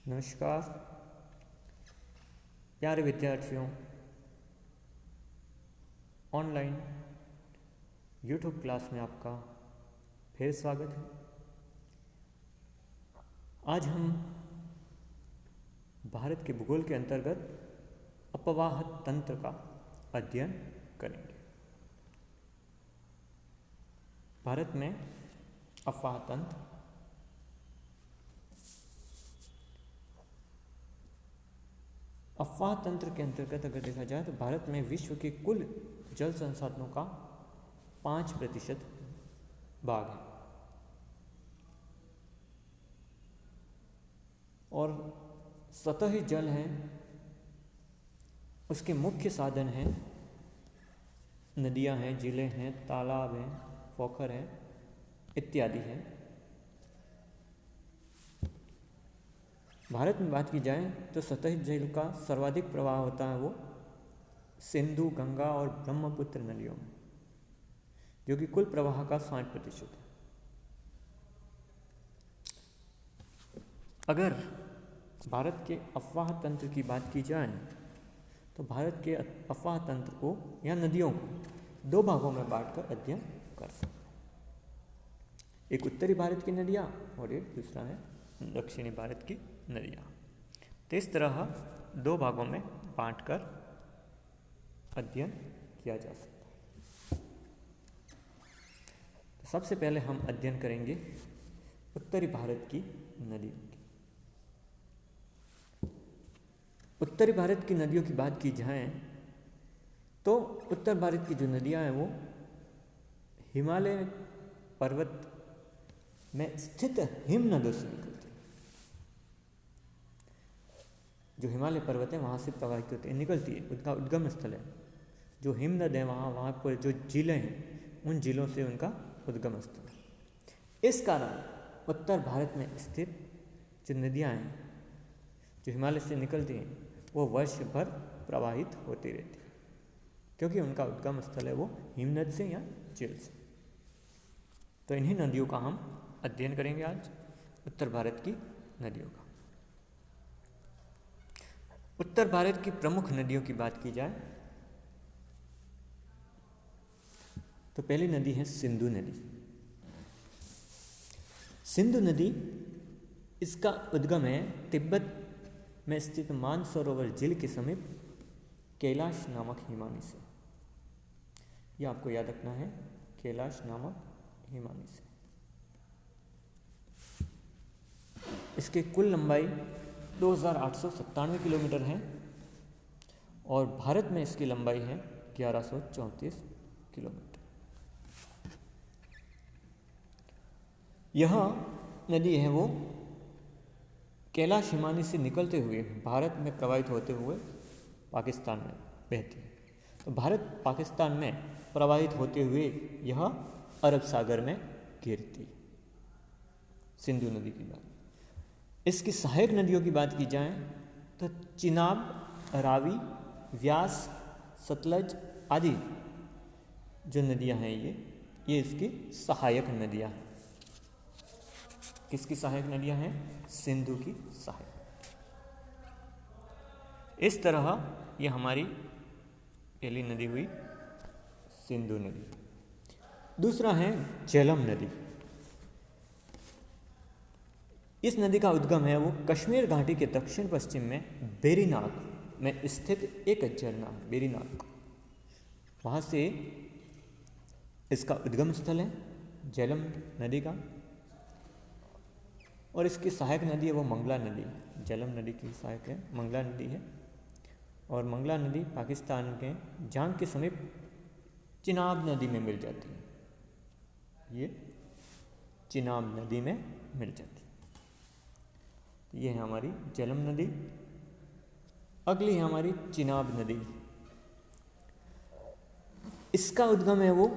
नमस्कार प्यारे विद्यार्थियों, ऑनलाइन यूट्यूब क्लास में आपका फिर स्वागत है। आज हम भारत के भूगोल के अंतर्गत अपवाह तंत्र का अध्ययन करेंगे। भारत में अपवाह तंत्र अपवाह तंत्र के अंतर्गत अगर देखा जाए तो भारत में विश्व के कुल जल संसाधनों का 5% भाग है और सतही जल है, उसके मुख्य साधन हैं नदियां हैं, झीलें हैं, तालाब हैं, पोखर हैं इत्यादि हैं। भारत में बात की जाए तो सतही जल का सर्वाधिक प्रवाह होता है वो सिंधु, गंगा और ब्रह्मपुत्र नदियों में, जो कि कुल प्रवाह का 60% है। अगर भारत के अपवाह तंत्र की बात की जाए तो भारत के अपवाह तंत्र को या नदियों को 2 भागों में बांटकर अध्ययन कर सकते हैं। एक उत्तरी भारत की नदियाँ और एक दूसरा है दक्षिणी भारत की नदियाँ। तो इस तरह 2 भागों में बांटकर अध्ययन किया जा सकता है। तो सबसे पहले हम अध्ययन करेंगे उत्तरी भारत की नदियों की। उत्तरी भारत की नदियों की बात की जाए तो उत्तर भारत की जो नदियाँ हैं वो हिमालय पर्वत में स्थित हिमनदों से निकलती है। जो हिमालय पर्वत है वहाँ से प्रवाहित होती है, निकलती है, उनका उद्गम स्थल है। जो हिमनद है वहाँ पर जो झीलें हैं उन झीलों से उनका उद्गम स्थल है। इस कारण उत्तर भारत में स्थित जो नदियाँ हैं जो हिमालय से निकलती हैं वो वर्ष भर प्रवाहित होती रहती है, क्योंकि उनका उद्गम स्थल है वो हिमनद से या झील से। तो इन्हीं नदियों का हम अध्ययन करेंगे आज, उत्तर भारत की नदियों का। उत्तर भारत की प्रमुख नदियों की बात की जाए तो पहली नदी है सिंधु नदी। सिंधु नदी इसका उद्गम है तिब्बत में स्थित मानसरोवर झील के समीप कैलाश नामक हिमानी से। यह आपको याद रखना है, कैलाश नामक हिमानी से। इसकी कुल लंबाई 2897 किलोमीटर है और भारत में इसकी लंबाई है 1134 किलोमीटर। यह नदी है वो कैलाश हिमानी से निकलते हुए भारत में प्रवाहित होते हुए पाकिस्तान में बहती है। तो भारत पाकिस्तान में प्रवाहित होते हुए यह अरब सागर में गिरती है। सिंधु नदी की बात। इसकी सहायक नदियों की बात की जाए तो चिनाब, रावी, व्यास, सतलज आदि जो नदियां हैं ये इसकी सहायक नदियां हैं। किसकी सहायक नदियां हैं? सिंधु की सहायक। इस तरह ये हमारी पहली नदी हुई सिंधु नदी। दूसरा है झेलम नदी। इस नदी का उद्गम है वो कश्मीर घाटी के दक्षिण पश्चिम में बेरीनाग में स्थित एक झरना है, बेरीनाग। वहाँ से इसका उद्गम स्थल है झेलम नदी का। और इसकी सहायक नदी है वो मंगला नदी। झेलम नदी की सहायक है मंगला नदी है और मंगला नदी पाकिस्तान के जांग के समीप चिनाब नदी में मिल जाती है। ये चिनाब नदी में मिल जाती है। ये है हमारी झेलम नदी। अगली है हमारी चिनाब नदी। इसका उद्गम है वो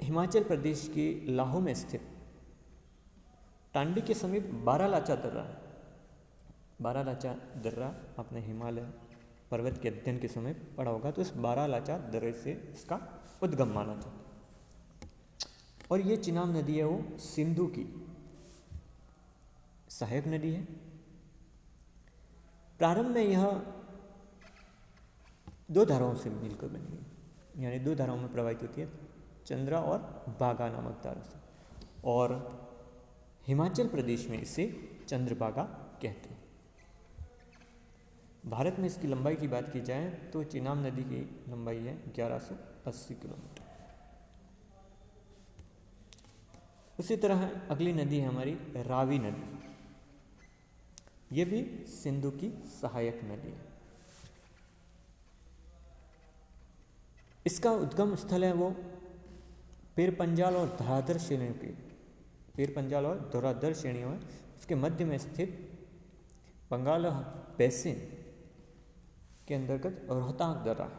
हिमाचल प्रदेश के लाहौर में स्थित टांडी के समीप बारालाचा दर्रा। बारालाचा दर्रा आपने हिमालय पर्वत के अध्ययन के समय पढ़ा होगा। तो इस बारालाचा दर्रे से इसका उद्गम माना जाता है। और ये चिनाब नदी है वो सिंधु की सहायक नदी है। प्रारंभ में यह दो धाराओं से मिलकर बनी है, यानी दो धाराओं में प्रवाहित होती है, चंद्रा और बागा नामक धारा से। और हिमाचल प्रदेश में इसे चंद्रभागा कहते हैं। भारत में इसकी लंबाई की बात की जाए तो चिनाब नदी की लंबाई है 1180 किलोमीटर। उसी तरह अगली नदी है हमारी रावी नदी। ये भी सिंधु की सहायक नदी है। इसका उद्गम स्थल है वो पीरपंजाल और धराधर श्रेणियों के, पीरपंजाल और धराधर श्रेणियों में उसके मध्य में स्थित बंगाल बेसिन के अंतर्गत रोहतांग दर्रा है,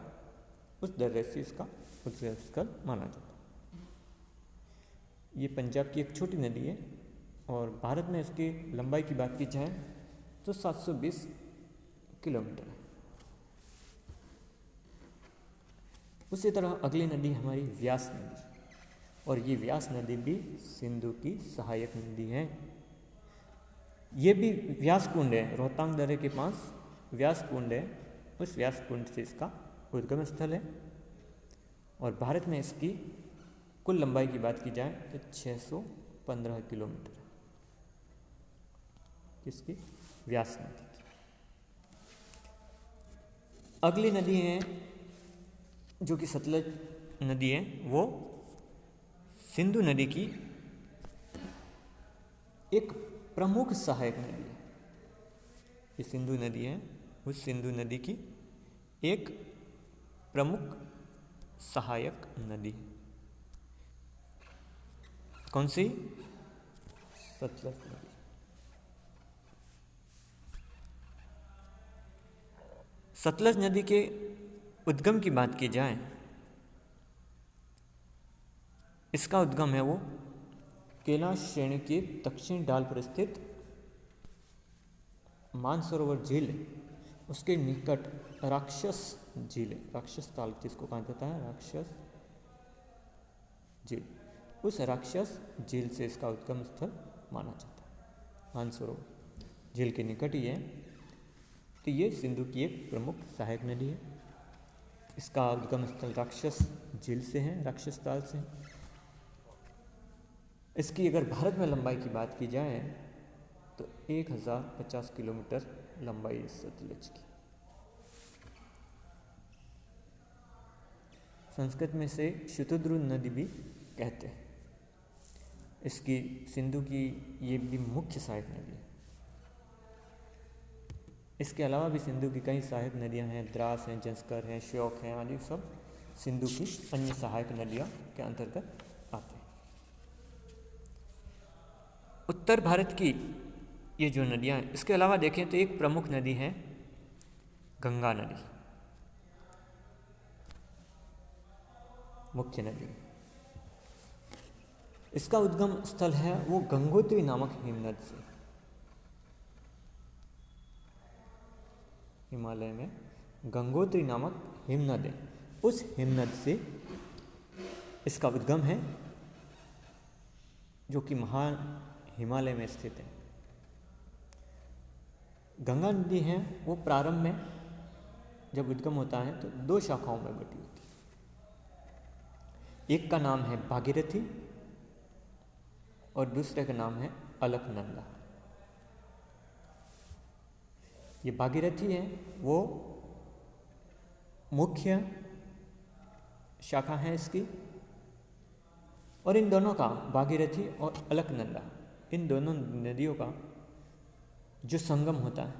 उस दर्रे से इसका उद्गम स्थल माना जाता है। ये पंजाब की एक छोटी नदी है और भारत में इसकी लंबाई की बात की जाए तो 720 किलोमीटर है। उसी तरह अगली नदी हमारी व्यास नदी, और ये व्यास नदी भी सिंधु की सहायक नदी है। ये भी व्यास कुंड है, रोहतांग दर्रे के पास व्यास कुंड है, उस व्यास कुंड से इसका उद्गम स्थल है। और भारत में इसकी कुल लंबाई की बात की जाए तो 615 किलोमीटर है, किसकी? व्यास नदी की। अगली नदी है जो कि सतलज नदी है, वो सिंधु नदी की एक प्रमुख सहायक नदी है। ये सिंधु नदी है, उस सिंधु नदी की एक प्रमुख सहायक नदी है। कौन सी? सतलज नदी। सतलज नदी के उद्गम की बात की जाए, इसका उद्गम है वो कैलाश श्रेणी के दक्षिण ढाल पर स्थित मानसरोवर झील है, उसके निकट राक्षस झील है, राक्षस ताल जिसको कहा जाता है, राक्षस झील, उस राक्षस झील से इसका उद्गम स्थल माना जाता है। मानसरोवर झील के निकट ही है, तो ये सिंधु की एक प्रमुख सहायक नदी है। इसका उद्गम स्थल राक्षस झील से है, राक्षस ताल से। इसकी अगर भारत में लंबाई की बात की जाए तो 1050 किलोमीटर लंबाई है सतलज की। संस्कृत में से शतद्रु नदी भी कहते हैं। इसकी सिंधु की ये भी मुख्य सहायक नदी है। इसके अलावा भी सिंधु की कई सहायक नदियां हैं, द्रास हैं, जंस्कर हैं, श्योक हैं, आदि सब सिंधु की अन्य सहायक नदियां के अंतर्गत आते हैं। उत्तर भारत की ये जो नदियां हैं, इसके अलावा देखें तो एक प्रमुख नदी है गंगा नदी, मुख्य नदी। इसका उद्गम स्थल है वो गंगोत्री नामक हिमनद से। हिमालय में गंगोत्री नामक हिमनद है, उस हिमनद से इसका उद्गम है, जो कि महान हिमालय में स्थित है। गंगा नदी है वो प्रारंभ में जब उद्गम होता है तो दो शाखाओं में बटी होती है। एक का नाम है भागीरथी और दूसरे का नाम है अलकनंदा। ये भागीरथी है वो मुख्य शाखा है इसकी, और इन दोनों का, भागीरथी और अलकनंदा, इन दोनों नदियों का जो संगम होता है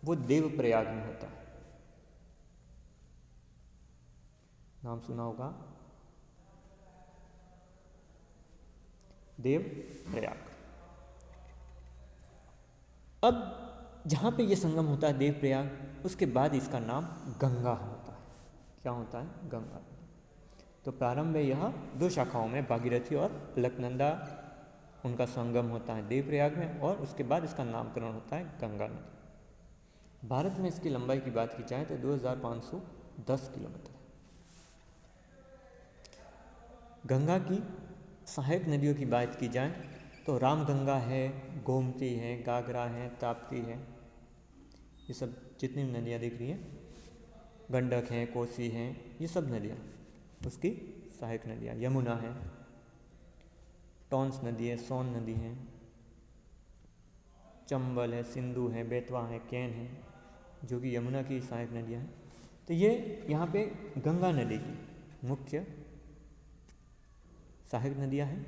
वो देवप्रयाग में होता है। नाम सुना होगा, देवप्रयाग। अब जहाँ पे ये संगम होता है देवप्रयाग, उसके बाद इसका नाम गंगा होता है। क्या होता है? गंगा। तो प्रारंभ में यह दो शाखाओं में भागीरथी और अलकनंदा, उनका संगम होता है देवप्रयाग में, और उसके बाद इसका नामकरण होता है गंगा नदी। भारत में इसकी लंबाई की बात की जाए तो 2510 किलोमीटर। गंगा की सहायक नदियों की बात की जाए तो रामगंगा है, गोमती है, गागरा है, ताप्ती है, ये सब जितनी नदियाँ दिख रही हैं, गंडक हैं, कोसी हैं, ये सब नदियाँ उसकी सहायक नदियाँ। यमुना है, टॉन्स नदी है, सोन नदी है, चंबल है, सिंधु है, बेतवा है, केन है, जो कि यमुना की सहायक नदियाँ हैं। तो ये यहाँ पे गंगा नदी की मुख्य सहायक नदियाँ हैं।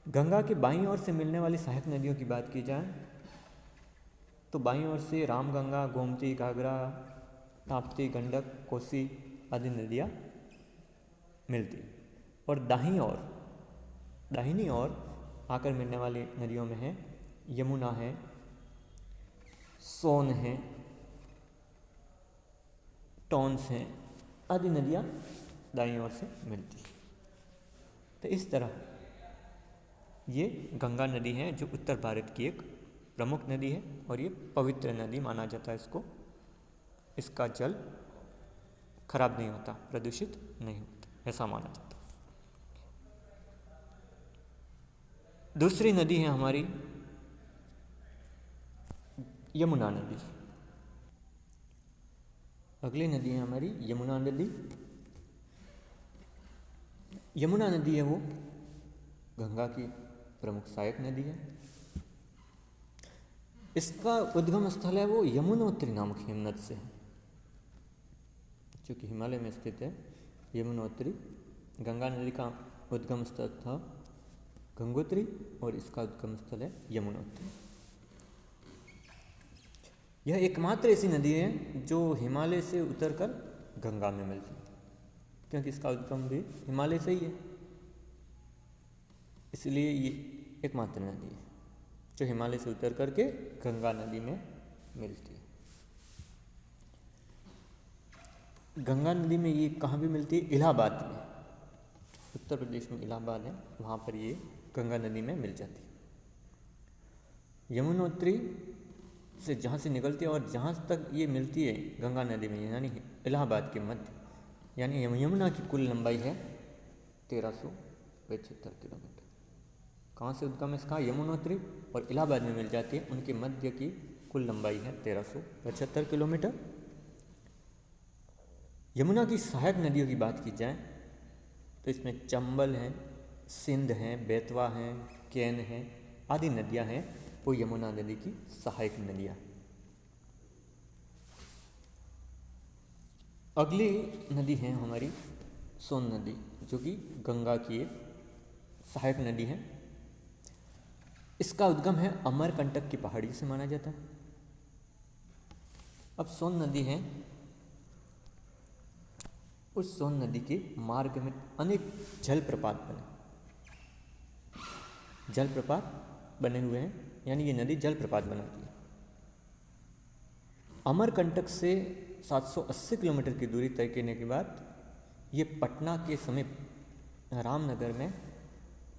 गंगा के बाईं ओर से मिलने वाली सहायक नदियों की बात की जाए तो बाईं ओर से रामगंगा, गोमती, घाघरा, ताप्ती, गंडक, कोसी आदि नदियाँ मिलती। और दाहिनी ओर आकर मिलने वाली नदियों में है यमुना है, सोन है, टॉन्स हैं, आदि नदियाँ दाईं ओर से मिलती। तो इस तरह ये गंगा नदी है जो उत्तर भारत की एक प्रमुख नदी है और ये पवित्र नदी माना जाता है इसको। इसका जल खराब नहीं होता, प्रदूषित नहीं होता, ऐसा माना जाता है। दूसरी नदी है हमारी यमुना नदी। अगली नदी है हमारी यमुना नदी। यमुना नदी है वो गंगा की प्रमुख सहायक नदी है। इसका उद्गम स्थल है वो यमुनोत्री नामक हिमनद से है, जो कि हिमालय में स्थित है। यमुनोत्री, गंगा नदी का उद्गम स्थल था गंगोत्री और इसका उद्गम स्थल है यमुनोत्री। यह एकमात्र ऐसी नदी है जो हिमालय से उतरकर गंगा में मिलती है, क्योंकि इसका उद्गम भी हिमालय से ही है, इसलिए ये एकमात्र नदी है जो हिमालय से उतर करके गंगा नदी में मिलती है। गंगा नदी में ये कहाँ भी मिलती है? इलाहाबाद में, उत्तर प्रदेश में इलाहाबाद है, वहाँ पर ये गंगा नदी में मिल जाती है। यमुनोत्री से जहाँ से निकलती है और जहाँ तक ये मिलती है गंगा नदी में, यानी इलाहाबाद के मध्य, यानी यमुना की कुल लंबाई है 1375 किलोमीटर। कहाँ से उद्गम इसका? यमुनोत्री, और इलाहाबाद में मिल जाती है, उनके मध्य की कुल लंबाई है 1375 किलोमीटर। यमुना की सहायक नदियों की बात की जाए तो इसमें चंबल है, सिंध है, बेतवा है, केन है आदि नदियां हैं, वो यमुना नदी की सहायक नदियां। अगली नदी है हमारी सोन नदी, जो कि गंगा की एक सहायक नदी है। इसका उद्गम है अमरकंटक की पहाड़ी से माना जाता है। अब सोन नदी है, उस सोन नदी के मार्ग में अनेक जलप्रपात बने हुए हैं, यानी ये नदी जलप्रपात बनाती है। अमरकंटक से 780 किलोमीटर की दूरी तय करने के बाद ये पटना के समीप रामनगर में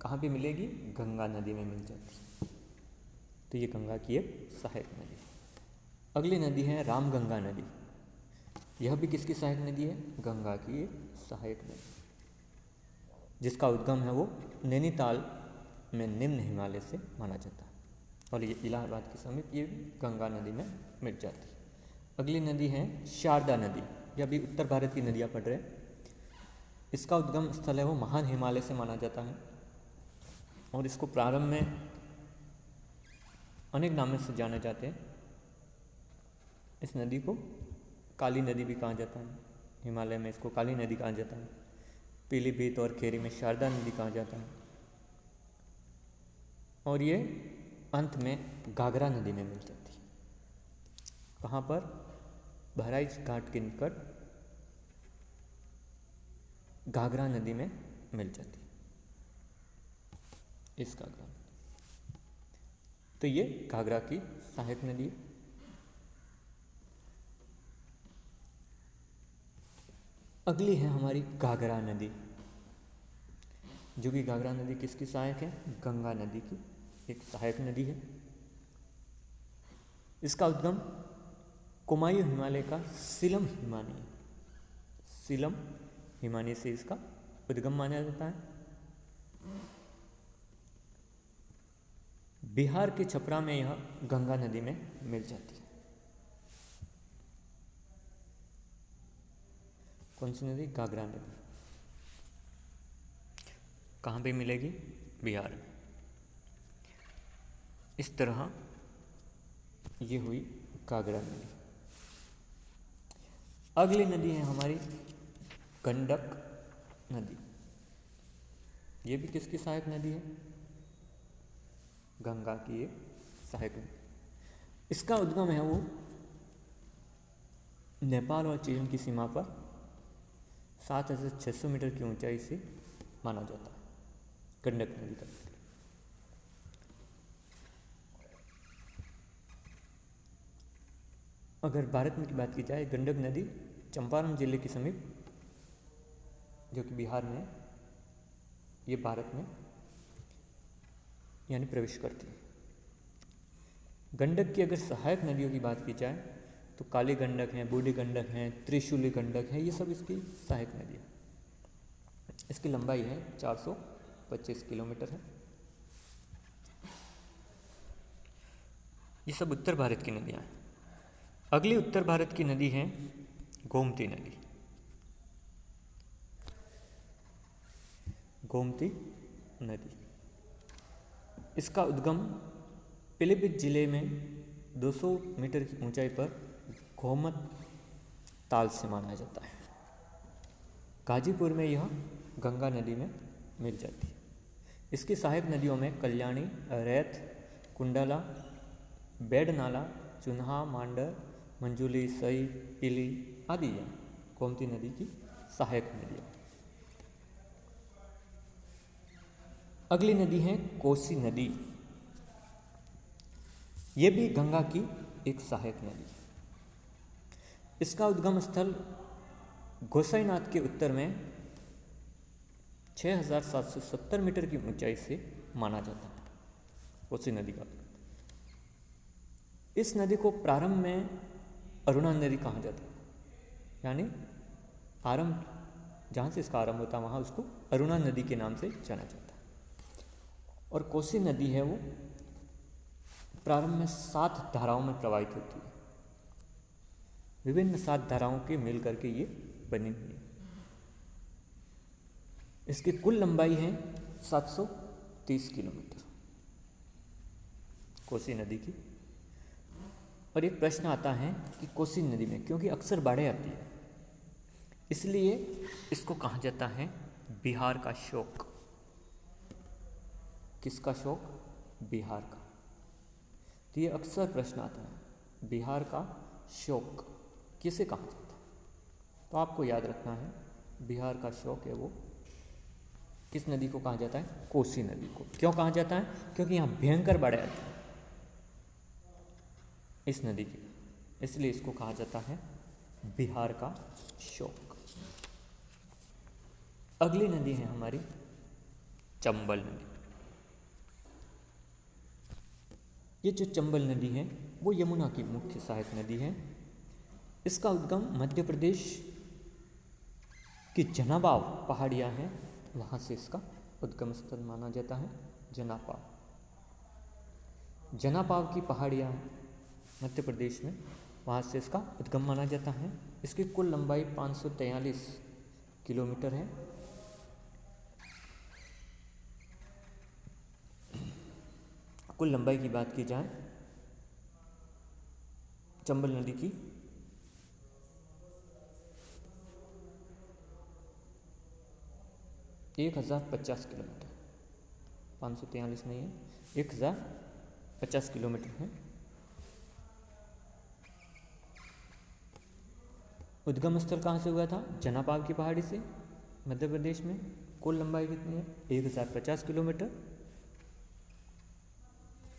कहाँ पे मिलेगी? गंगा नदी में मिल जाती है। तो ये गंगा की एक सहायक नदी है। अगली नदी है रामगंगा नदी। यह भी किसकी सहायक नदी है? गंगा की एक सहायक नदी, जिसका उद्गम है वो नैनीताल में निम्न हिमालय से माना जाता है, और ये इलाहाबाद के समीप ये गंगा नदी में मिल जाती है। अगली नदी है शारदा नदी। यह भी उत्तर भारत की नदियाँ पड़ रहे हैं। इसका उद्गम स्थल है वो महान हिमालय से माना जाता है, और इसको प्रारंभ में अनेक नामों से जाने जाते हैं। इस नदी को काली नदी भी कहा जाता है, हिमालय में इसको काली नदी कहा जाता है। पीलीभीत और खेरी में शारदा नदी कहा जाता है, और ये अंत में घाघरा नदी में मिल जाती है। कहाँ पर? बहराइच घाट के निकट घाघरा नदी में मिल जाती है इस घाघरा। तो ये घाघरा की सहायक नदी है। अगली है हमारी घाघरा नदी, जो कि घाघरा नदी किसकी सहायक है? गंगा नदी की एक सहायक नदी है। इसका उद्गम कुमायूं हिमालय का सीलम हिमानी से इसका उद्गम माना जाता है। बिहार के छपरा में यह गंगा नदी में मिल जाती है। कौन सी नदी? घाघरा नदी। कहाँ पे मिलेगी? बिहार में। इस तरह ये हुई घाघरा नदी। अगली नदी है हमारी गंडक नदी। ये भी किसकी सहायक नदी है? गंगा की एक सहायक नदी। इसका उद्गम है वो नेपाल और चीन की सीमा पर 7,600 मीटर की ऊंचाई से माना जाता है गंडक नदी का। अगर भारत में की बात की जाए, गंडक नदी चंपारण जिले के समीप, जो कि बिहार में है, ये भारत में यानी प्रवेश करती है। गंडक की अगर सहायक नदियों की बात की जाए तो काली गंडक है, बूढ़ी गंडक है, त्रिशूली गंडक है, ये सब इसकी सहायक नदी है। इसकी लंबाई है 425 किलोमीटर है। ये सब उत्तर भारत की नदियाँ हैं। अगली उत्तर भारत की नदी है गोमती नदी। गोमती नदी, इसका उद्गम पीलीभीत जिले में 200 मीटर की ऊंचाई पर गोमत ताल से माना जाता है। गाजीपुर में यह गंगा नदी में मिल जाती है। इसकी सहायक नदियों में कल्याणी, रैत, कुंडला, बेडनाला, चुन्हा, मांडर, मंजुली, सई, पीली आदि हैं गोमती नदी की सहायक नदियाँ। अगली नदी है कोसी नदी। ये भी गंगा की एक सहायक नदी है। इसका उद्गम स्थल गोसाईनाथ के उत्तर में 6,770 मीटर की ऊंचाई से माना जाता है कोसी नदी का। इस नदी को प्रारंभ में अरुणा नदी कहा जाता है, यानी आरंभ जहाँ से इसका आरंभ होता है वहाँ उसको अरुणा नदी के नाम से जाना जाता है। और कोसी नदी है वो प्रारंभ में 7 धाराओं में प्रवाहित होती है। विभिन्न 7 धाराओं के मिल करके ये बनी हुई है। इसकी कुल लंबाई है 730 किलोमीटर कोसी नदी की। और एक प्रश्न आता है कि कोसी नदी में, क्योंकि अक्सर बाढ़ें आती है, इसलिए इसको कहा जाता है बिहार का शोक। किसका शोक? बिहार का। तो ये अक्सर प्रश्न आता है, बिहार का शोक किसे कहा जाता है? तो आपको याद रखना है, बिहार का शोक है वो किस नदी को कहा जाता है? कोसी नदी को। क्यों कहा जाता है? क्योंकि यहाँ भयंकर बाढ़ें आती है इस नदी की, इसलिए इसको कहा जाता है बिहार का शोक। अगली नदी है हमारी चंबल नदी। ये जो चंबल नदी है वो यमुना की मुख्य सहायक नदी है। इसका उद्गम मध्य प्रदेश की जनाबाव पहाड़ियाँ हैं, वहाँ से इसका उद्गम स्थल माना जाता है जनापाव। जनापाव की पहाड़ियाँ मध्य प्रदेश में, वहाँ से इसका उद्गम माना जाता है। इसकी कुल लंबाई 543 किलोमीटर है। कुल लंबाई की बात की जाए चंबल नदी की, 1050 किलोमीटर, 543 नहीं है, 1050 किलोमीटर है। उद्गम स्थल कहाँ से हुआ था? जनापाव की पहाड़ी से, मध्य प्रदेश में। कुल लंबाई कितनी है? 1050 किलोमीटर।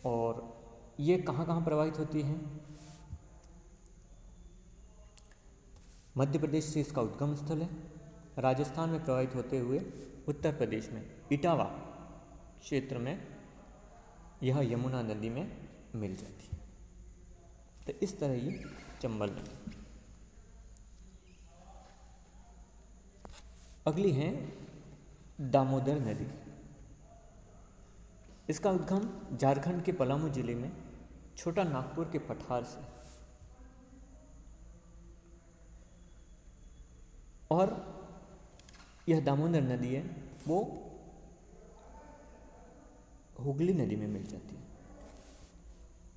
और ये कहाँ कहाँ प्रवाहित होती है? मध्य प्रदेश से इसका उद्गम स्थल है। राजस्थान में प्रवाहित होते हुए उत्तर प्रदेश में इटावा क्षेत्र में यह यमुना नदी में मिल जाती है। तो इस तरह ये चंबल नदी। अगली है दामोदर नदी। इसका उद्गम झारखंड के पलामू जिले में छोटा नागपुर के पठार से, और यह दामोदर नदी है वो हुगली नदी में मिल जाती है।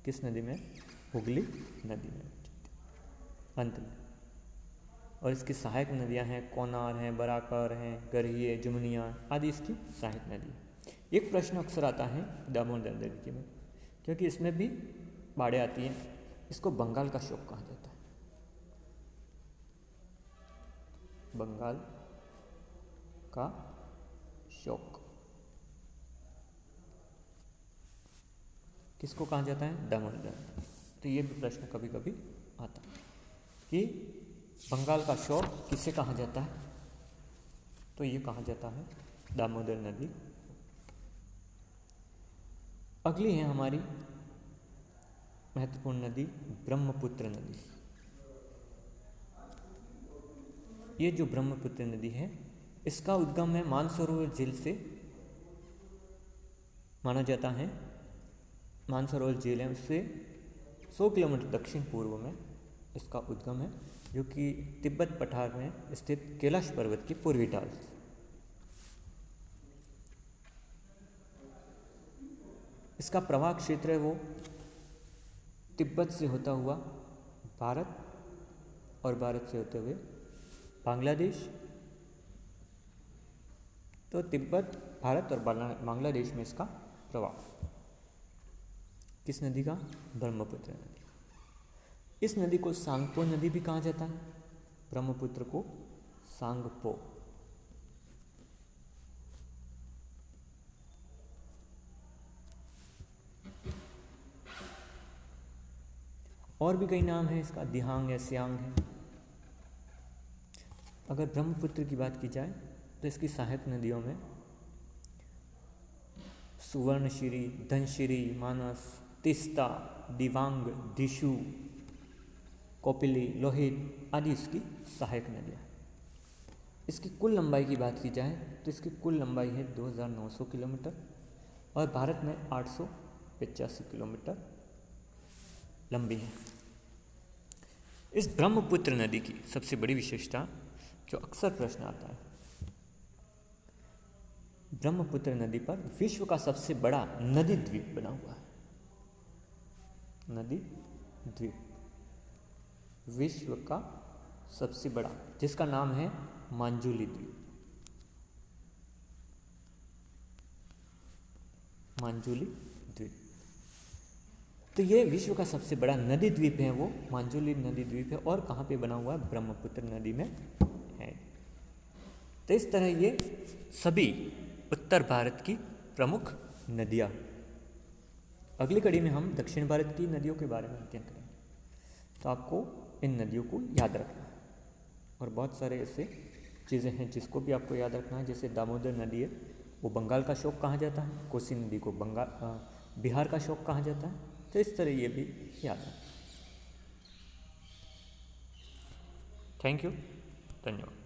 किस नदी में? हुगली नदी में मिल जाती है अंत में। और इसकी सहायक नदियां हैं कोनार हैं, बराकर हैं, गरहिए, जुमनिया आदि इसकी सहायक नदी है। एक प्रश्न अक्सर आता है दामोदर नदी में, क्योंकि इसमें भी बाढ़ें आती हैं। इसको बंगाल का शोक कहा जाता है। बंगाल का शोक किसको कहा जाता है? दामोदर। तो ये भी प्रश्न कभी कभी आता है कि बंगाल का शोक किसे कहा जाता है? तो ये कहा जाता है दामोदर नदी। अगली है हमारी महत्वपूर्ण नदी ब्रह्मपुत्र नदी। ये जो ब्रह्मपुत्र नदी है इसका उद्गम है मानसरोवर झील से माना जाता है। मानसरोवर झील है उससे 100 किलोमीटर दक्षिण पूर्व में इसका उद्गम है, जो कि तिब्बत पठार में स्थित कैलाश पर्वत की पूर्वी ढाल। इसका प्रवाह क्षेत्र है वो तिब्बत से होता हुआ भारत, और भारत से होते हुए बांग्लादेश। तो तिब्बत, भारत और बांग्लादेश में इसका प्रवाह। किस नदी का? ब्रह्मपुत्र नदी। इस नदी को सांगपो नदी भी कहा जाता है। ब्रह्मपुत्र को सांगपो। और भी कई नाम है इसका, दिहांग है, सियांग है। अगर ब्रह्मपुत्र की बात की जाए तो इसकी सहायक नदियों में सुवर्णशिरी, धनशिरी, मानस, तिस्ता, दिवांग, दिशु, कोपिली, लोहित आदि इसकी सहायक नदियाँ। इसकी कुल लंबाई की बात की जाए तो इसकी कुल लंबाई है 2900 किलोमीटर और भारत में 885 किलोमीटर लंबी है। इस ब्रह्मपुत्र नदी की सबसे बड़ी विशेषता जो अक्सर प्रश्न आता है, ब्रह्मपुत्र नदी पर विश्व का सबसे बड़ा नदी द्वीप बना हुआ है। नदी द्वीप विश्व का सबसे बड़ा, जिसका नाम है मांजुली द्वीप। मांजुली द्वीप। तो ये विश्व का सबसे बड़ा नदी द्वीप है वो मांजुली नदी द्वीप है, और कहाँ पे बना हुआ है? ब्रह्मपुत्र नदी में है। तो इस तरह ये सभी उत्तर भारत की प्रमुख नदियाँ। अगली कड़ी में हम दक्षिण भारत की नदियों के बारे में अध्ययन करेंगे। तो आपको इन नदियों को याद रखना है, और बहुत सारे ऐसे चीज़ें हैं जिसको भी आपको याद रखना है। जैसे दामोदर नदी है वो बंगाल का शोक कहा जाता है, कोसी नदी को बिहार का शोक कहा जाता है। तो इस तरह ये भी याद रखें। थैंक यू, धन्यवाद।